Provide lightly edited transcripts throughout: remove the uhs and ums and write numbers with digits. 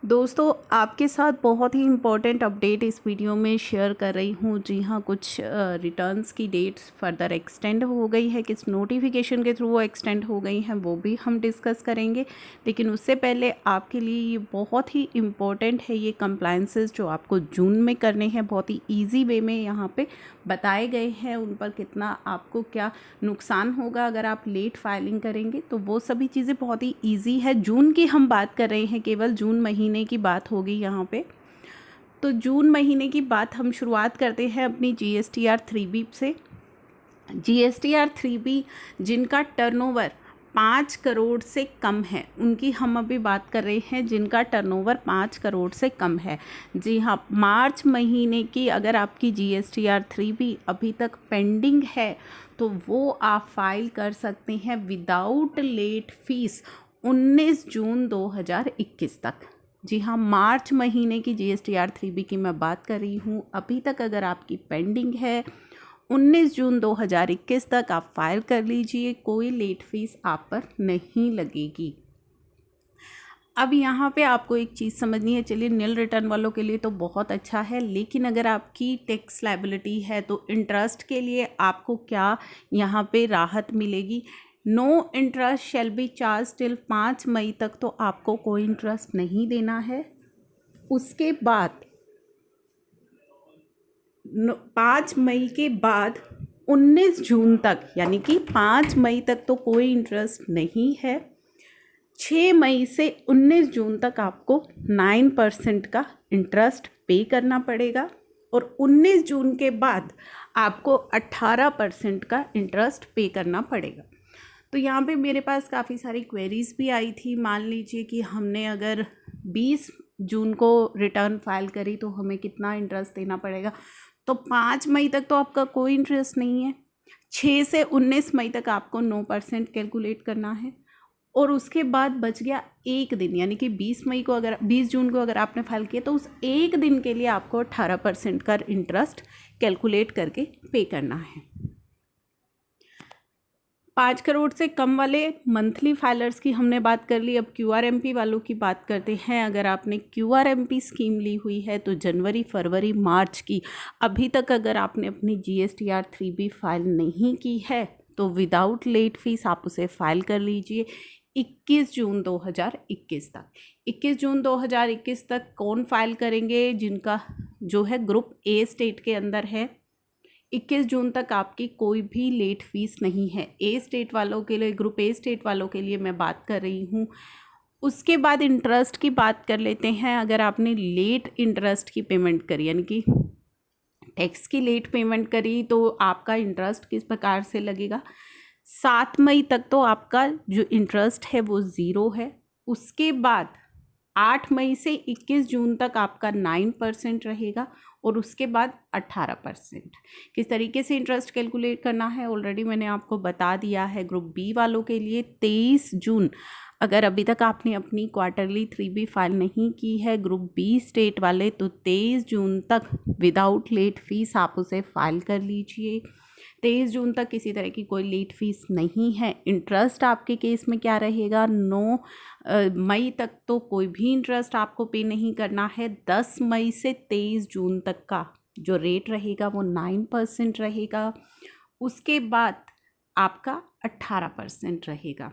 दोस्तों आपके साथ बहुत ही इम्पोर्टेंट अपडेट इस वीडियो में शेयर कर रही हूँ। जी हाँ, कुछ रिटर्न्स की डेट्स फर्दर एक्सटेंड हो गई है, किस नोटिफिकेशन के थ्रू वो एक्सटेंड हो गई हैं वो भी हम डिस्कस करेंगे। लेकिन उससे पहले आपके लिए ये बहुत ही इम्पोर्टेंट है, ये कंप्लायंसेस जो आपको जून में करने हैं, बहुत ही ईजी वे में यहाँ पे बताए गए हैं। उन पर कितना आपको क्या नुकसान होगा अगर आप लेट फाइलिंग करेंगे, तो वो सभी चीज़ें बहुत ही ईजी है। जून की हम बात कर रहे हैं, केवल जून महीने की बात होगी यहाँ पे। तो जून महीने की बात हम शुरुआत करते हैं अपनी GSTR 3B से। GSTR 3B जिनका टर्नओवर 5 करोड़ से कम है, उनकी हम अभी बात कर रहे हैं, जिनका टर्नओवर 5 करोड़ से कम है। जी हाँ, मार्च महीने की अगर आपकी GSTR 3B अभी तक पेंडिंग है तो वो आप फाइल कर सकते हैं विदाउट लेट फीस 19 जून 2021 तक। जी हाँ, मार्च महीने की GSTR 3B की मैं बात कर रही हूँ। अभी तक अगर आपकी पेंडिंग है 19 जून 2021 तक आप फाइल कर लीजिए, कोई लेट फीस आप पर नहीं लगेगी। अब यहाँ पे आपको एक चीज़ समझनी है। चलिए, नील रिटर्न वालों के लिए तो बहुत अच्छा है, लेकिन अगर आपकी टैक्स लायबिलिटी है तो इंटरेस्ट के लिए आपको क्या यहाँ पे राहत मिलेगी। No interest shall be charge till 5 मई तक तो आपको कोई इंटरेस्ट नहीं देना है। उसके बाद 5 मई के बाद 19 जून तक, यानी कि 5 मई तक तो कोई इंटरेस्ट नहीं है। 6 मई से 19 जून तक आपको 9% का इंटरेस्ट पे करना पड़ेगा और 19 जून के बाद आपको 18% का इंटरेस्ट पे करना पड़ेगा। तो यहाँ पे मेरे पास काफ़ी सारी क्वेरीज़ भी आई थी। मान लीजिए कि हमने अगर 20 जून को रिटर्न फाइल करी तो हमें कितना इंटरेस्ट देना पड़ेगा। तो 5 मई तक तो आपका कोई इंटरेस्ट नहीं है। 6 से 19 मई तक आपको 9% कैलकुलेट करना है और उसके बाद बच गया एक दिन, यानी कि 20 जून को अगर आपने फाइल किया तो उस एक दिन के लिए आपको 18% का इंटरेस्ट कैलकुलेट करके पे करना है। 5 करोड़ से कम वाले मंथली फाइलर्स की हमने बात कर ली। अब QRMP वालों की बात करते हैं। अगर आपने QRMP स्कीम ली हुई है तो जनवरी, फरवरी, मार्च की अभी तक अगर आपने अपनी GSTR 3B फाइल नहीं की है तो विदाउट लेट फीस आप उसे फाइल कर लीजिए 21 जून 2021 तक। 21 जून 2021 तक कौन फाइल करेंगे? जिनका जो है ग्रुप A स्टेट के अंदर है। 21 जून तक आपकी कोई भी लेट फीस नहीं है। A स्टेट वालों के लिए, ग्रुप A स्टेट वालों के लिए मैं बात कर रही हूँ। उसके बाद इंटरेस्ट की बात कर लेते हैं। अगर आपने लेट इंटरेस्ट की पेमेंट करी, यानी कि टैक्स की लेट पेमेंट करी, तो आपका इंटरेस्ट किस प्रकार से लगेगा। 7 मई तक तो आपका जो इंटरेस्ट है वो ज़ीरो है। उसके बाद 8 मई से 21 जून तक आपका 9% रहेगा और उसके बाद 18%। किस तरीके से इंटरेस्ट कैलकुलेट करना है ऑलरेडी मैंने आपको बता दिया है। ग्रुप B वालों के लिए 23 जून, अगर अभी तक आपने अपनी क्वार्टरली 3B फाइल नहीं की है ग्रुप B स्टेट वाले, तो 23 जून तक विदाउट लेट फीस आप उसे फाइल कर लीजिए। 23 जून तक किसी तरह की कोई लेट फीस नहीं है। इंटरेस्ट आपके केस में क्या रहेगा, 9 मई तक तो कोई भी इंटरेस्ट आपको पे नहीं करना है। 10 मई से 23 जून तक का जो रेट रहेगा वो 9% रहेगा। उसके बाद आपका 18% रहेगा।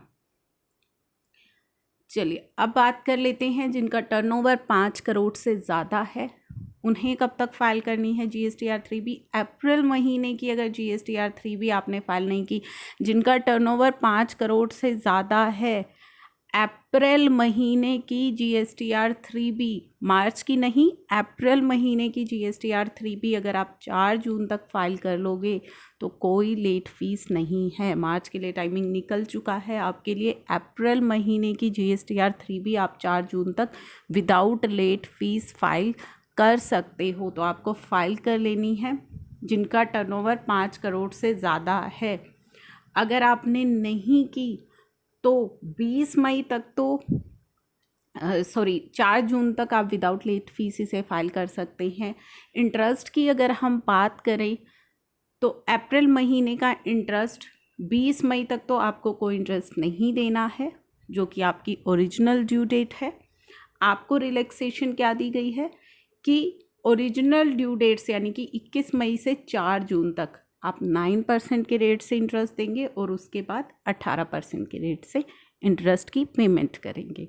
चलिए, अब बात कर लेते हैं जिनका टर्नओवर 5 करोड़ से ज़्यादा है, उन्हें कब तक फाइल करनी है GSTR 3B। अप्रैल महीने की अगर GSTR 3B आपने फाइल नहीं की, जिनका टर्नओवर 5 करोड़ से ज़्यादा है, अप्रैल महीने की GSTR 3B, मार्च की नहीं, अप्रैल महीने की GSTR 3B अगर आप 4 जून तक फाइल कर लोगे तो कोई लेट फीस नहीं है। मार्च के लिए टाइमिंग निकल चुका है आपके लिए। अप्रैल महीने की GSTR 3B आप 4 जून तक विदाउट लेट फीस फाइल कर सकते हो, तो आपको फाइल कर लेनी है जिनका टर्नओवर 5 करोड़ से ज़्यादा है। अगर आपने नहीं की तो 20 मई तक तो 4 जून तक आप विदाउट लेट फीस इसे फाइल कर सकते हैं। इंटरेस्ट की अगर हम बात करें तो अप्रैल महीने का इंटरेस्ट 20 मई तक तो आपको कोई इंटरेस्ट नहीं देना है, जो कि आपकी ओरिजिनल ड्यू डेट है। आपको रिलैक्सेशन क्या दी गई है कि ओरिजिनल ड्यू डेट्स यानी कि 21 मई से 4 जून तक आप 9% के रेट से इंटरेस्ट देंगे और उसके बाद 18% के रेट से इंटरेस्ट की पेमेंट करेंगे।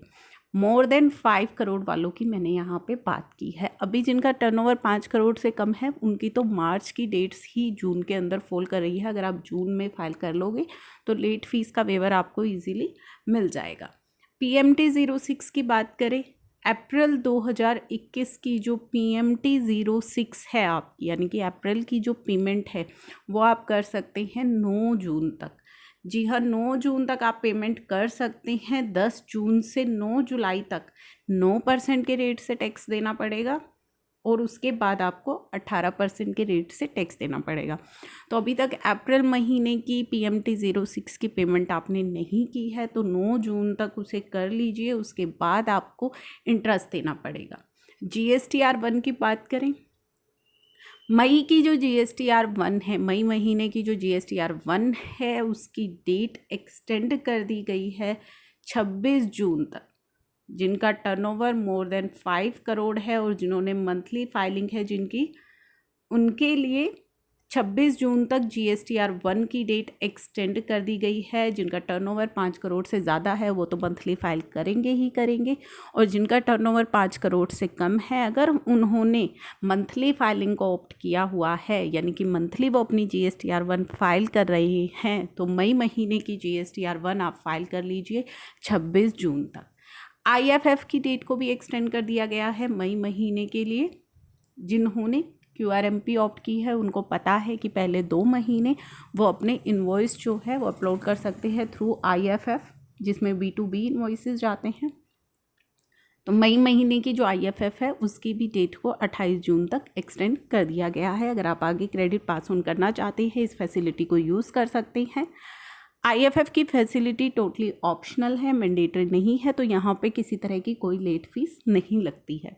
मोर देन 5 करोड़ वालों की मैंने यहाँ पे बात की है। अभी जिनका टर्नओवर 5 करोड़ से कम है उनकी तो मार्च की डेट्स ही जून के अंदर फॉल कर रही है। अगर आप जून में फाइल कर लोगे तो लेट फीस का वेवर आपको इजीली मिल जाएगा। PMT 06 की बात करें, अप्रैल 2021 की जो PMT 06 है आपकी, यानी कि अप्रैल की जो पेमेंट है वो आप कर सकते हैं 9 जून तक। जी हाँ, 9 जून तक आप पेमेंट कर सकते हैं। 10 जून से 9 जुलाई तक 9% के रेट से टैक्स देना पड़ेगा और उसके बाद आपको 18% के रेट से टैक्स देना पड़ेगा। तो अभी तक अप्रैल महीने की PMT 06 की पेमेंट आपने नहीं की है तो 9 जून तक उसे कर लीजिए, उसके बाद आपको इंटरेस्ट देना पड़ेगा। GSTR 1 की बात करें, मई की जो GSTR 1 है, मई महीने की जो GSTR 1 है उसकी डेट एक्सटेंड कर दी गई है 26 जून तक। जिनका टर्नओवर मोर देन 5 करोड़ है और जिन्होंने मंथली फाइलिंग है जिनकी, उनके लिए 26 जून तक GSTR 1 की डेट एक्सटेंड कर दी गई है। जिनका टर्नओवर 5 करोड़ से ज़्यादा है वो तो मंथली फाइल करेंगे ही करेंगे, और जिनका टर्नओवर 5 करोड़ से कम है अगर उन्होंने मंथली फाइलिंग को ऑप्ट किया हुआ है, यानी कि मंथली वो अपनी GSTR 1 फाइल कर रहे हैं, तो मई महीने की GSTR 1 आप फाइल कर लीजिए 26 जून तक। IFF की डेट को भी एक्सटेंड कर दिया गया है मई महीने के लिए। जिन्होंने QRMP ऑप्ट की है उनको पता है कि पहले 2 महीने वो अपने इन्वॉइस जो है वो अपलोड कर सकते हैं थ्रू IFF, जिसमें B2B इन्वॉइसेस जाते हैं। तो मई महीने की जो IFF है उसकी भी डेट को 28 जून तक एक्सटेंड कर दिया गया है। अगर आप आगे क्रेडिट पास ऑन करना चाहते हैं इस फैसिलिटी को यूज़ कर सकते हैं। IFF की फैसिलिटी टोटली ऑप्शनल है, मैंडेटरी नहीं है, तो यहाँ पे किसी तरह की कोई लेट फीस नहीं लगती है।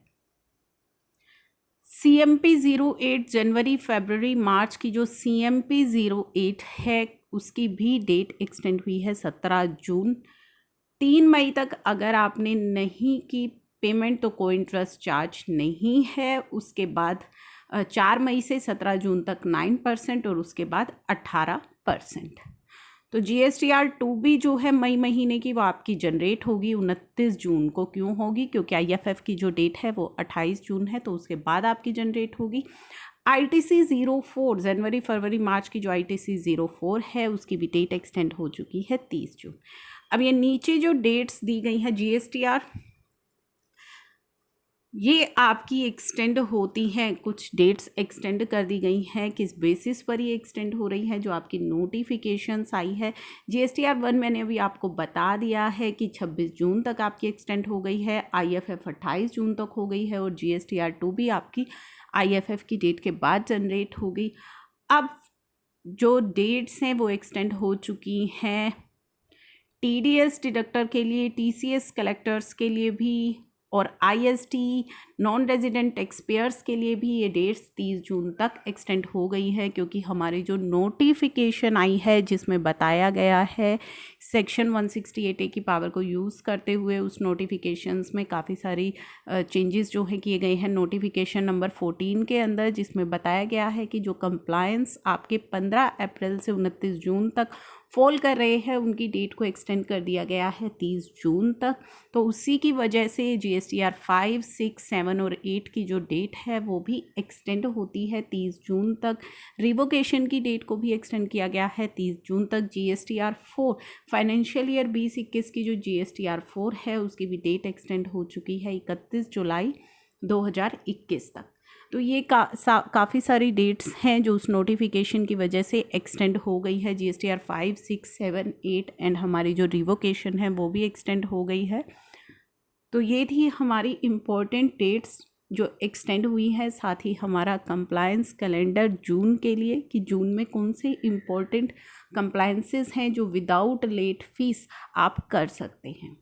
CMP 08 जनवरी फरवरी मार्च की जो CMP 08 है उसकी भी डेट एक्सटेंड हुई है 17 जून। 3 मई तक अगर आपने नहीं की पेमेंट तो कोई इंटरेस्ट चार्ज नहीं है। उसके बाद 4 मई से 17 जून तक 9% और उसके बाद 18%। तो GSTR 2 भी जो है मई महीने की वो आपकी जनरेट होगी 29 जून को। क्यों होगी? क्योंकि IFF की जो डेट है वो 28 जून है, तो उसके बाद आपकी जनरेट होगी। ITC 04 जनवरी फरवरी मार्च की जो ITC 04 है उसकी भी डेट एक्सटेंड हो चुकी है 30 जून। अब ये नीचे जो डेट्स दी गई हैं GSTR, ये आपकी एक्सटेंड होती हैं, कुछ डेट्स एक्सटेंड कर दी गई हैं। किस बेसिस पर ये एक्सटेंड हो रही है? जो आपकी नोटिफिकेशंस आई है। GSTR 1 मैंने अभी आपको बता दिया है कि 26 जून तक आपकी एक्सटेंड हो गई है, IFF 28 जून तक हो गई है और GSTR 2 भी आपकी IFF की डेट के बाद जनरेट हो गई। अब जो डेट्स हैं वो एक्सटेंड हो चुकी हैं TDS डिडक्टर के लिए, TCS कलेक्टर्स के लिए भी और IST non resident tax payers के लिए भी ये डेट्स 30 जून तक एक्सटेंड हो गई है। क्योंकि हमारी जो नोटिफिकेशन आई है जिसमें बताया गया है सेक्शन 168A की पावर को यूज़ करते हुए, उस नोटिफिकेशंस में काफ़ी सारी चेंजेस जो हैं किए गए हैं नोटिफिकेशन नंबर 14 के अंदर, जिसमें बताया गया है कि जो कंप्लायंस आपके 15 अप्रैल से 29 जून तक फॉल कर रहे हैं उनकी डेट को एक्सटेंड कर दिया गया है 30 जून तक। तो उसी की वजह से GSTR 5, 6, 7 और 8 की जो डेट है वो भी एक्सटेंड होती है 30 जून तक। रिवोकेशन की डेट को भी एक्सटेंड किया गया है 30 जून तक। GSTR 4 फाइनेंशियल ईयर 2021 की जो GSTR 4 है उसकी भी डेट एक्सटेंड हो चुकी है 31 जुलाई 2021 तक। तो ये काफ़ी सारी डेट्स हैं जो उस नोटिफिकेशन की वजह से एक्सटेंड हो गई है। GSTR 5, 6, 7, 8 एंड हमारी जो रिवोकेशन है वो भी एक्सटेंड हो गई है। तो ये थी हमारी इम्पोर्टेंट डेट्स जो एक्सटेंड हुई है, साथ ही हमारा कंप्लायंस कैलेंडर जून के लिए कि जून में कौन से इम्पोर्टेंट कंप्लायंसेस हैं जो विदाउट लेट फीस आप कर सकते हैं।